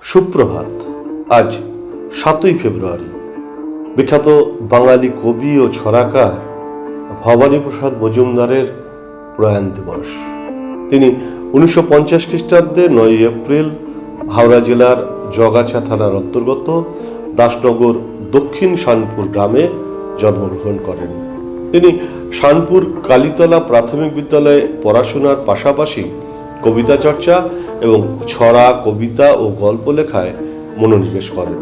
সুপ্রভাত। আজ 7ই ফেব্রুয়ারি। বিখ্যাত বাঙালি কবি ও ছড়াকার ভবানীপ্রসাদ মজুমদারের প্রয়াণ দিবস। তিনি 1950 খ্রিস্টাব্দে 9ই এপ্রিল হাওড়া জেলার জগাছা থানার অন্তর্গত দাসনগর দক্ষিণ শানপুর গ্রামে জন্মগ্রহণ করেন। তিনি শানপুর কালীতলা প্রাথমিক বিদ্যালয়ে পড়াশোনার পাশাপাশি কবিতা চর্চা এবং ছড়া, কবিতা ও গল্প লেখায় মনোনিবেশ করেন।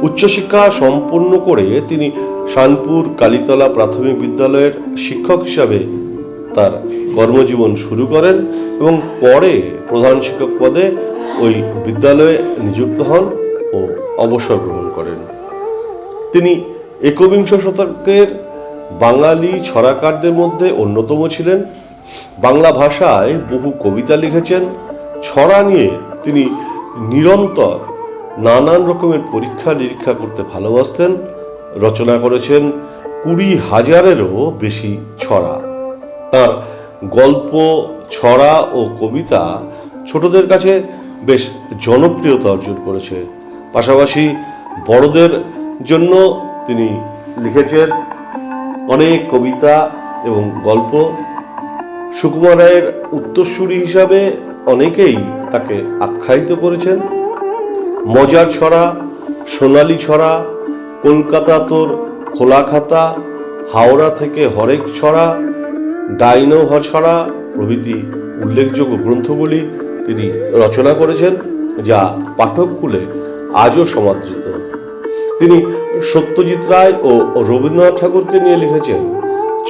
উচ্চশিক্ষা সম্পন্ন করে তিনি শানপুর কালীতলা প্রাথমিক বিদ্যালয়ের শিক্ষক হিসাবে তার কর্মজীবন শুরু করেন এবং পরে প্রধান শিক্ষক পদে ওই বিদ্যালয়ে নিযুক্ত হন ও অবসর গ্রহণ করেন। তিনি একবিংশ শতকের বাঙালি ছড়াকারদের মধ্যে অন্যতম ছিলেন। বাংলা ভাষায় বহু কবিতা লিখেছেন। ছড়া নিয়ে তিনি নিরন্তর নানান রকমের পরীক্ষা নিরীক্ষা করতে ভালোবাসতেন। রচনা করেছেন 20,000-এরও বেশি ছড়া। তার গল্প, ছড়া ও কবিতা ছোটদের কাছে বেশ জনপ্রিয়তা অর্জন করেছে। পাশাপাশি বড়দের জন্য তিনি লিখেছেন অনেক কবিতা এবং গল্প। সুকুমার রায়ের উত্তরসূরি হিসাবে অনেকেই তাকে আখ্যায়িত করেছেন। মজার ছড়া, সোনালী ছড়া, কলকাতা তোর খোলা খাতা, হাওড়া থেকে হরেক ছড়া, ডাইনো ছড়া প্রভৃতি উল্লেখযোগ্য গ্রন্থগুলি তিনি রচনা করেছেন, যা পাঠককুলে আজও সমাদৃত। তিনি সত্যজিৎ রায় ও রবীন্দ্রনাথ ঠাকুরকে নিয়ে লিখেছেন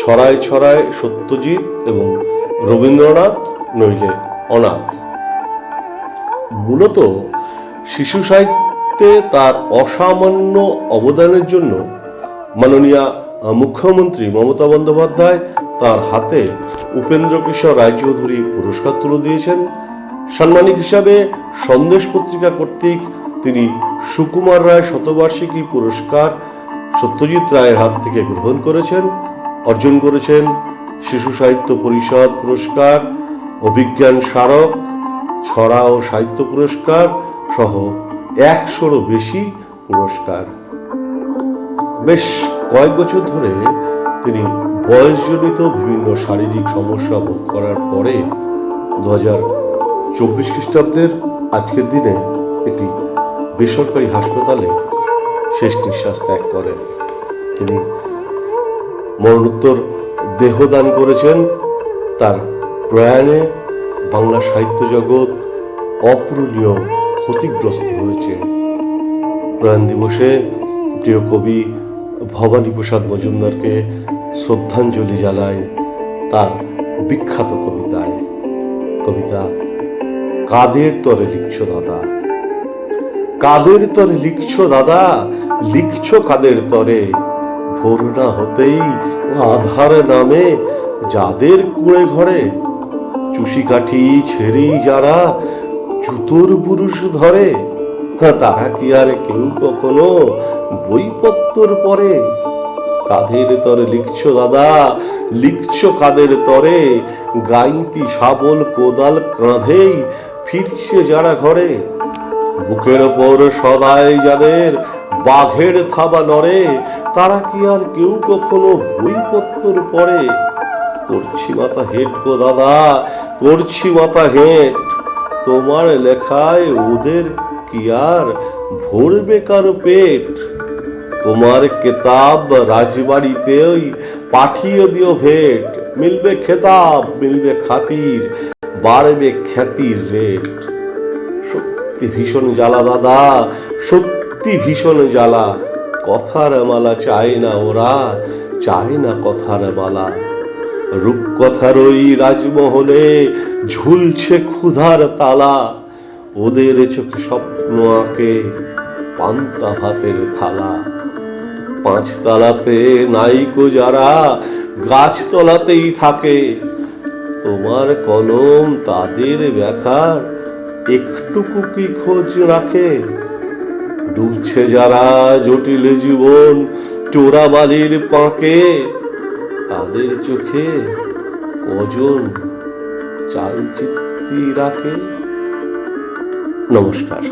ছড়ায় ছড়ায় সত্যজিৎ এবং রবীন্দ্রনাথ নইলে অনাথ। মূলত শিশু সাহিত্যে তার অসামান্য অবদানের জন্য মাননীয় মুখ্যমন্ত্রী মমতা বন্দ্যোপাধ্যায় তার হাতে উপেন্দ্র কিশোর রায়চৌধুরী পুরস্কার তুলে দিয়েছেন। সাম্মানিক হিসাবে সন্দেশ পত্রিকা কর্তৃক তিনি সুকুমার রায় শতবার্ষিকী পুরস্কার সত্যজিৎ রায়ের হাত থেকে গ্রহণ করেছেন। অর্জন করেছেন শিশু সাহিত্য পরিষদ পুরস্কার, অভিজ্ঞান স্মারক, ছড়া ও সাহিত্য পুরস্কার সহ 100-রও বেশি পুরস্কার। বেশ কয়েক বছর ধরে তিনি বয়সজনিত বিভিন্ন শারীরিক সমস্যা ভোগ করার পরে 2024 খ্রিস্টাব্দের আজকের দিনে একটি বেসরকারি হাসপাতালে শেষ নিঃশ্বাস ত্যাগ করেন। তিনি মরণোত্তর দেহদান করেছেন। তার প্রয়াণে বাংলা সাহিত্য জগৎ অপূরণীয় ক্ষতিগ্রস্ত হয়েছে। প্রয়াণ দিবসে প্রিয় কবি ভবানীপ্রসাদ মজুমদারকে শ্রদ্ধাঞ্জলি জানায় তার বিখ্যাত কবিতা কাদের তরে লিখছো দাদা, কাদের তরে লিখছো দাদা, লিখছো কাদের তরে, ভোর না হতেই আধার নামে যাদের কুঁড়ে ঘরে, চুষি কাঠি ছেড়েই যারা জুতোর বুরুষ ধরে, তারা কি আর কেউ কখনো বইপত্তর পড়ে? কাদের তরে লিখছো দাদা, লিখছো কাদের তরে, গাইতি শাবল কোদাল কাঁধেই ফিরছে যারা ঘরে, বুকের ওপর সদাই যাদের বাঘের থাবা নড়ে, তারা কি আর কেউ কখনো বইপত্তর পড়ে? করছি মাথা হেট গো দাদা, করছি মাথা হেট, তোমার লেখায় ওদের কি আর ভরবে কারো পেট? তোমার কেতাব রাজবাড়িতে ওই পাঠিয়ে দিও ভেট, মিলবে খেতাব, মিলবে খাতির, বাড়বে খ্যাতির রেট। সত্যি ভীষণ জ্বালা দাদা, সত্যি ভীষণ জ্বালা, কথার মালা চায় না ওরা, চায় না কথার মালা। রূপকথার ওই রাজমহলে ঝুলছে ক্ষুধার তালা, ওদের চোখে স্বপ্ন আঁকে পান্তা ভাতের থালা। 5 তালাতে নাইকো যারা গাছতলাতেই থাকে, তোমার কলম তাদের ব্যথার একটুকু কি খোঁজ রাখে? ডুবছে যারা জটিল জীবন চোরাবালির পাঁকে, তাদের চোখে কজন চালচিত্তি রাখে? নমস্কার।